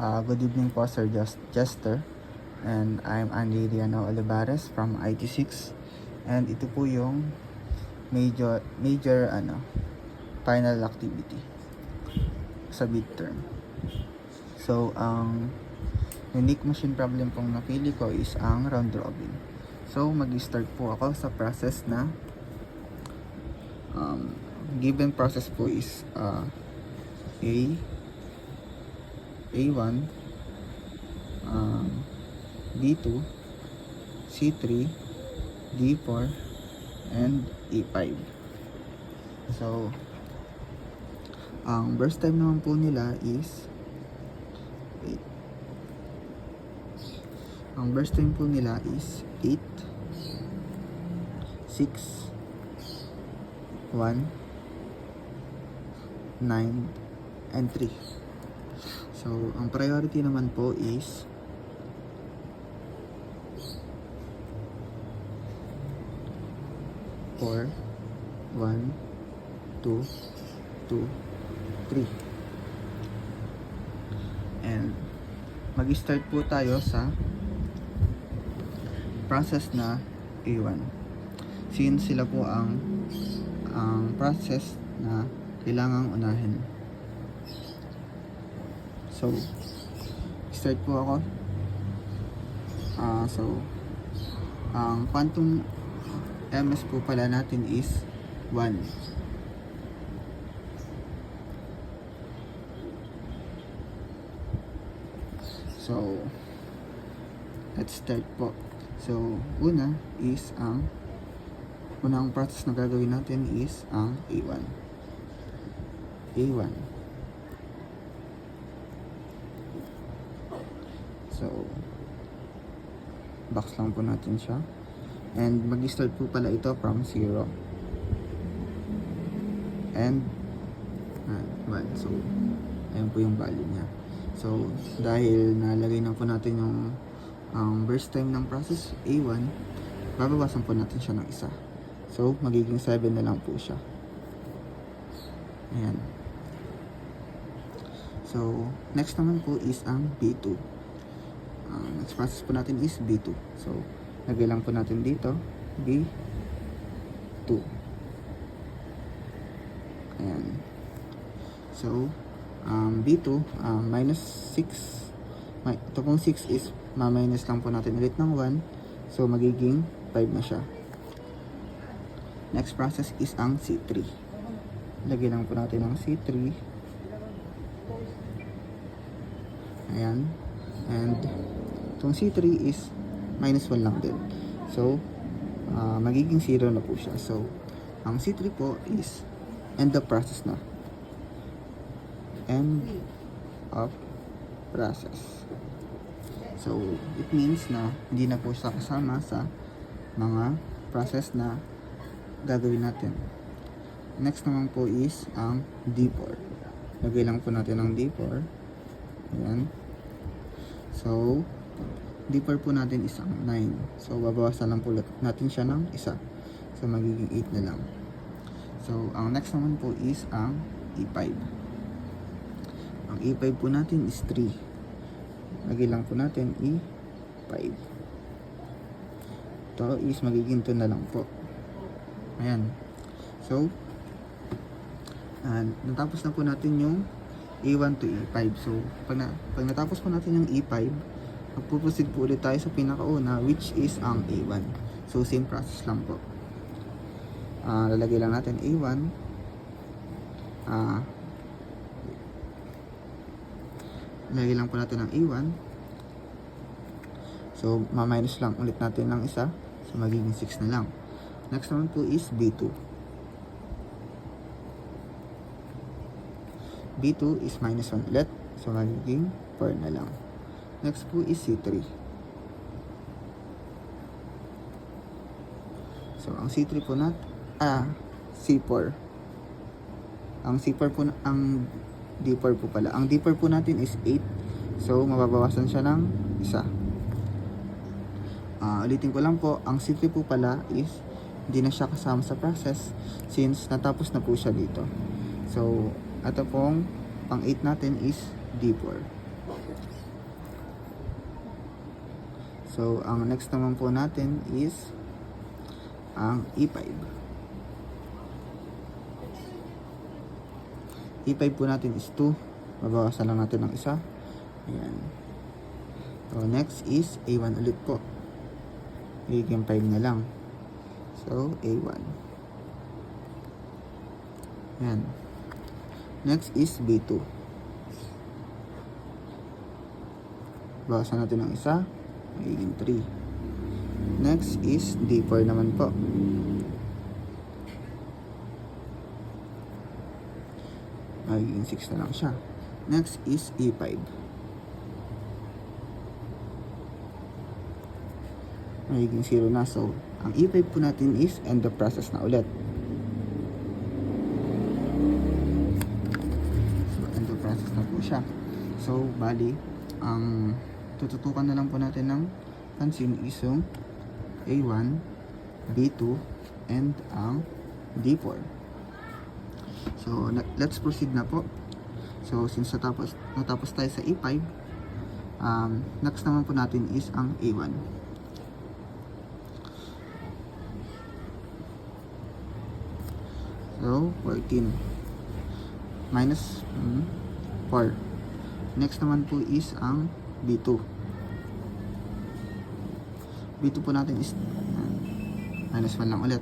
Good evening po, Sir Jester. And I'm Andy Riano Olivares from IT6. And ito po yung major final activity sa midterm. So, ang unique machine problem pong napili ko is ang round robin. So, mag-start po ako sa process na given process po is A1, B2, C3, D4, and E5. So, ang burst time naman po nila is ang burst time po nila is 8, 6, 1, 9, and 3. So, ang priority naman po is four, 1, 2, 2, 3. And mag-start po tayo sa process na A1. Since sila po ang process na kailangang unahin. So, start po ako. Ang quantum MS po pala natin is 1. So, let's start po. So, unang process na gagawin natin is ang A1. So, box lang po natin siya. And mag-start po pala ito from 0. And 1. So, ayun po yung value niya. So, dahil nalagay na po natin yung burst time ng process A1, babawasan po natin siya ng isa. So, magiging 7 na lang po siya. Ayan. So, next naman po is ang B2. Next process po natin is B2. So, lagay lang po natin dito B2. Ayan. So, B2 minus 6. Ito pong 6 is ma-minus lang po natin ulit ng 1. So, magiging 5 na siya. Next process is ang C3. Lagay lang po natin ang C3. Ayan. And itong C3 is minus 1 lang din. So, magiging 0 na po siya. So, ang C3 po is end of process na. End of process. So, it means na hindi na po siya kasama sa mga process na gagawin natin. Next naman po is ang D4. Lagay lang po natin ang D4. Ayan. So, D4 po natin is ang 9. So, babawasan lang po natin siya ng isa. So, magiging 8 na lang. So, ang next naman po is ang E5. Ang E5 po natin is 3. Lagay lang po natin E5. Ito is magiging 2 na lang po. Ayan. So, natapos na po natin yung A1 to E5. So, pag natapos po natin yung E5, magpuproceed po ulit tayo sa pinakauna, which is ang A1. So, same process lang po. Lalagay lang natin A1. Lalagay lang po natin ang A1. So, ma-minus lang ulit natin ng isa. So, magiging 6 na lang. Next naman po is B2. B2 is minus 1 ulit. So, magiging 4 na lang. Next po is C3. So, ang C3 po C4. Ang C4 po, ang D4 po pala. Ang D4 po natin is 8. So, mababawasan siya ng isa. Ulitin ko lang po, ang C3 po pala is hindi na siya kasama sa process since natapos na po siya dito. So, ito pong pang 8 natin is D4. So, ang next naman po natin is ang E5. E5 po natin is 2. Babawasan lang natin ng isa. Ayan. So, next is A1 ulit po. Magiging 5 na lang. So, A1. Ayan. Next is B2. Bawasan natin ng isa. Magiging 3. Next is D4 naman po. Magiging 6 na lang siya. Next is E5. Magiging 0 na. So, ang E5 po natin is end the process na ulit. So, end the process na po siya. So, bali, ang tututukan na lang po natin ng pansin is yung A1, B2, and ang D4. So, let's proceed na po. So, since natapos tayo sa E5, next naman po natin is ang A1. So, 14 minus 4. Next naman po is ang B2. B2 po natin is minus 1 lang ulit.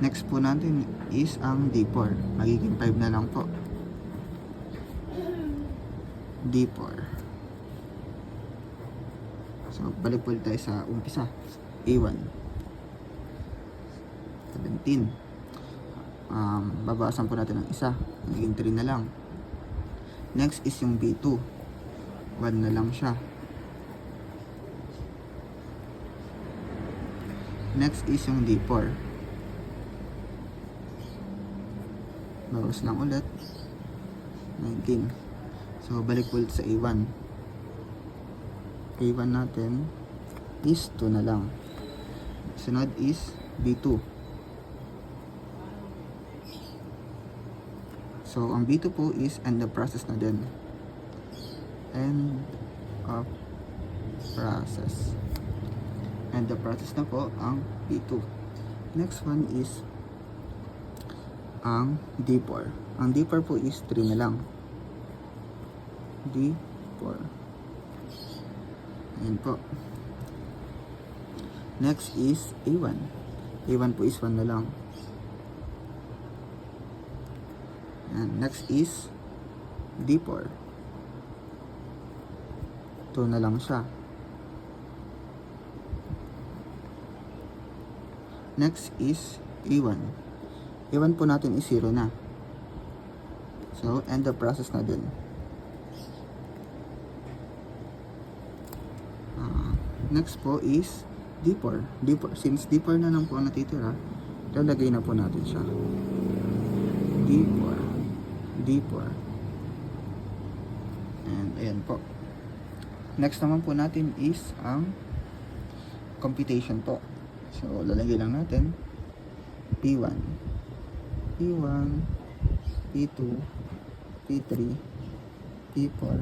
Next po natin is ang D4. Magiging 5 na lang po. D4. So, balik po tayo sa umpisa. A1. 17. Babawasan po natin ng isa. Magiging 3 na lang. Next is yung B2. 1 na lang siya. Next is yung D4. Bawas lang ulit. 19. So, balik ulit sa A1. A1 natin is 2 na lang. Sunod is B2. So, ang B2 po is end the process na din. End of process. End the process na po ang B2. Next one is ang D4. Ang D4 po is 3 na lang. D4. Ayan po. Next is A1. A1 po is 1 na lang. And next is D4. 2 na lang siya. Next is A1. A1 po natin is 0 na. So, end the process na din. Next po is D4. D4. Since D4 na lang po ang natitira, lalagay na po natin siya. D4. D4. And ayan po. Next naman po natin is ang computation po. So, lalagay lang natin P1, P1, P2, P3, P4,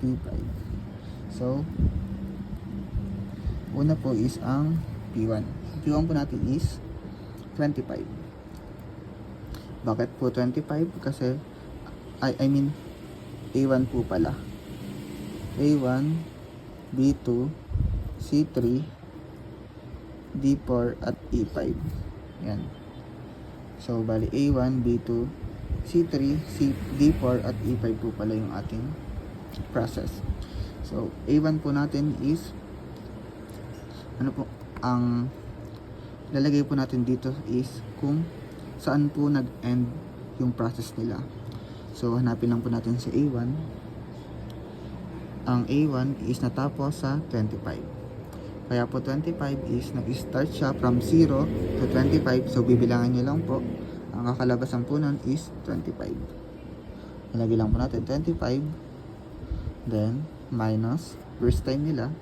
P5. So, una po is ang P1. P1 po natin is 25. Bakit po 25? Kasi I mean A1 po pala. A1, B2, C3, D4 at E5. Yan. So bali A1, B2, C3, D4 at E5 po pala yung ating process. So A1 po natin is ano po ang lalagay po natin dito is kung saan po nag-end yung process nila. So, hanapin lang po natin sa A1. Ang A1 is natapos sa 25. Kaya po 25 is nag-start siya from 0 to 25. So, bibilangan nyo lang po. Ang kakalabasan po nun is 25. Nalagay lang po natin 25. Then, minus burst time nila.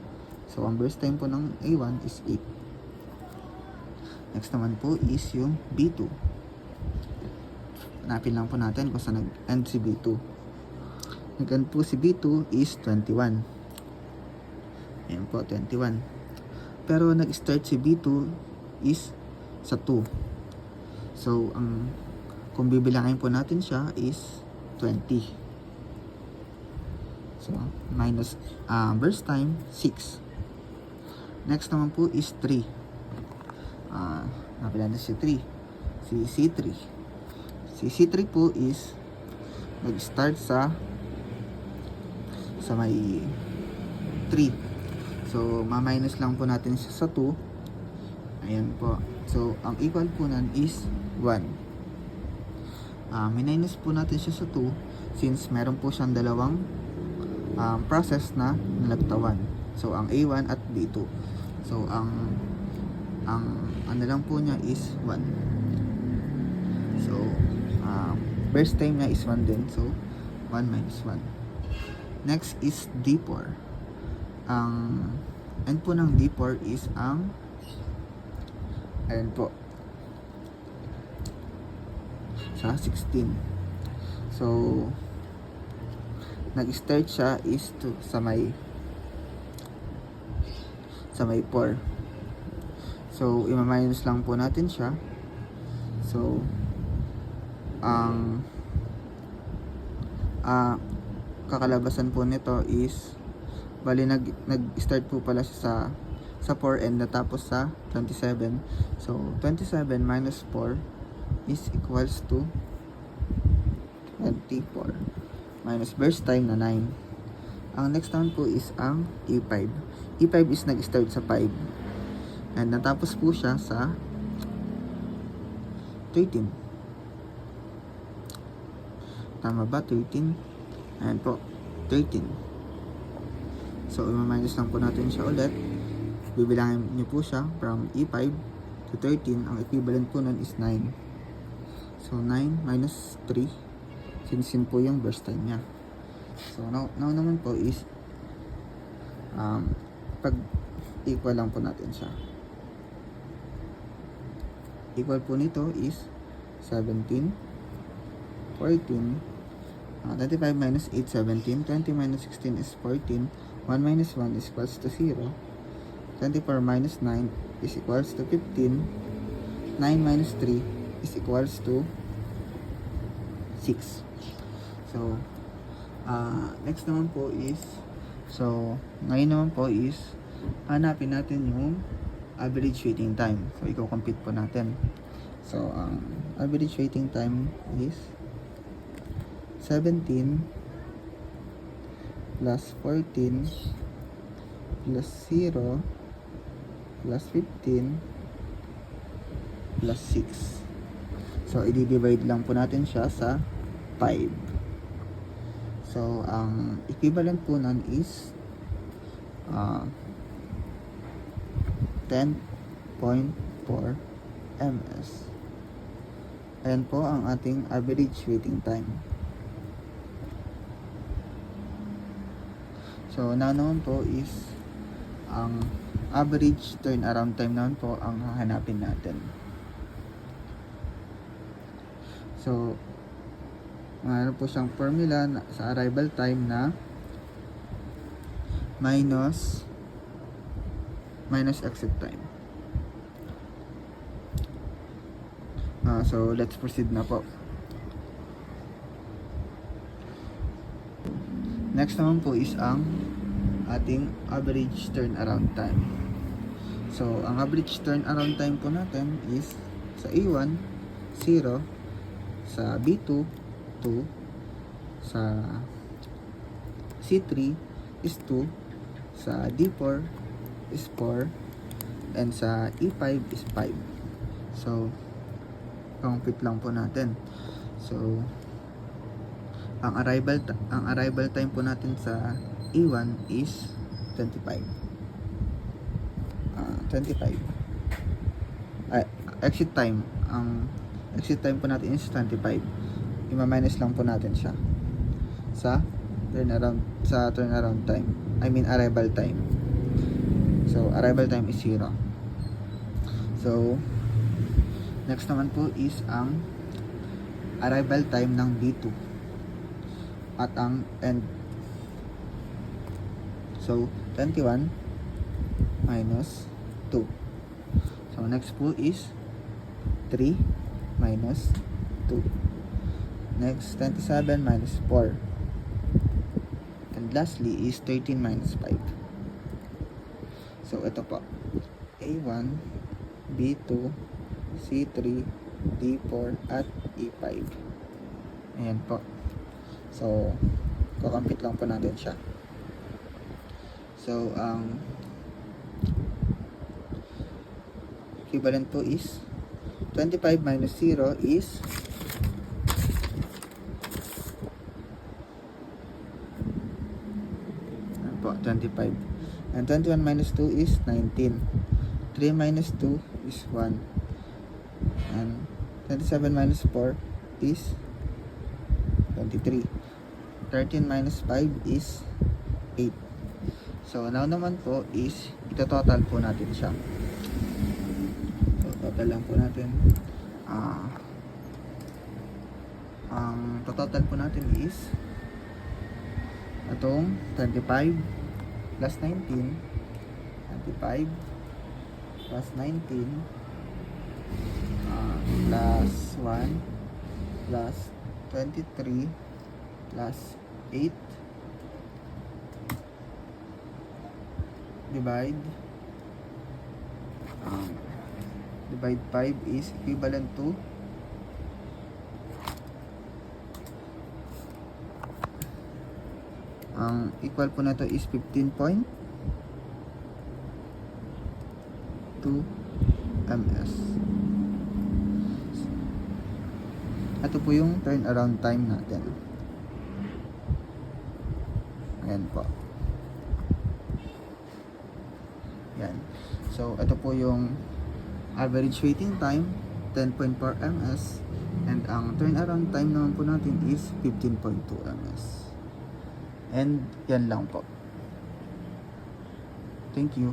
So, ang burst time po ng A1 is 8. Next naman po is yung B2. Hanapin lang po natin kung saan nag-end si B2. Nag-end po si B2 is 21. Ayan po, 21. Pero nag-start si B2 is sa 2. So, kung bibilangin po natin siya is 20. So, minus burst time, 6. Next naman po is 3. Napila na si 3. Si C3. Si C3 po is nag-start sa may 3. So, ma-minus lang po natin siya sa 2. Ayan po. So, ang equal po nan is 1. Minus po natin siya sa 2 since meron po siyang dalawang process na nalagtawan. So, ang A1 at B2. So, ang ano lang po niya is 1. So, burst time niya is 1 din. So, 1 minus 1. Next is D4. Ang end po ng D4 is ang ayan po sa 16. So, nag-start siya is sa may 4. So, ima-minus lang po natin siya. So, ang kakalabasan po nito is bali nag-start po pala siya sa 4 and natapos sa 27. So, 27 minus 4 is equals to 24 minus burst time na 9. Ang next naman po is ang E5. E5 is nag-start sa 5 and natapos po siya sa 13. Tama ba? 13? Ayan po, 13. So, i-minus lang po natin siya ulit. Bibilangin niyo po siya from E5 to 13. Ang equivalent po nun is 9. So, 9 minus 3. Since yun po yung burst time niya. So, now naman po is pag equal lang po natin siya. Equal po nito is 17, 14, 25 minus 8, 17. 20 minus 16 is 14. 1 minus 1 is equals to 0. 24 minus 9 is equals to 15. 9 minus 3 is equals to 6. So, next naman po is, ngayon naman po is, hanapin natin yung average waiting time. So, i-compute po natin. So, average waiting time is 17 plus 14 plus 0 plus 15 plus 6. So, i-divide lang po natin siya sa 5. So, ang equivalent po nun is 10.4 ms. Ayan po ang ating average waiting time. So, now naman po is ang average turnaround time naman po ang hahanapin natin. So, mayroon po siyang formula sa arrival time na minus exit time. So, let's proceed na po. Next naman po is ang ating average turnaround time. So, ang average turnaround time po natin is sa A1, 0, sa B2, 2, sa C3 is 2, sa D4 is 4, and sa E5 is 5. So, compute lang po natin. So, ang arrival time po natin sa E1 is 25. 25. Exit time. Ang exit time po natin is 25. Ima-minus lang po natin siya sa turnaround time. I mean arrival time. So, arrival time is 0. So, next naman po is ang arrival time ng B2 at ang end. So, 21 minus 2. So next po is 3 minus 2. Next, 27 minus 4. And lastly is 13 minus 5. So ito po, A1, B2, C3, D4, at E5. Ayan po. So, kukompute lang po natin siya. So, ang equivalent po is 25 minus 0 is ano po, 25. And 21 minus 2 is 19. 3 minus 2 is 1. And 27 minus 4 is 23. 13 minus 5 is 8. So, now naman po is ito-total po natin siya. So, total lang po natin. Ang total po natin is itong 25 plus 19. 25 plus 19 plus 1 plus 23 plus 8 divide 5 is equivalent to ang equal po na to is 15.2 ms. Ito po yung turnaround time natin. Ayan po. Yan. So, ito po yung average waiting time, 10.4 ms. And ang turnaround time naman po natin is 15.2 ms. And yan lang po. Thank you.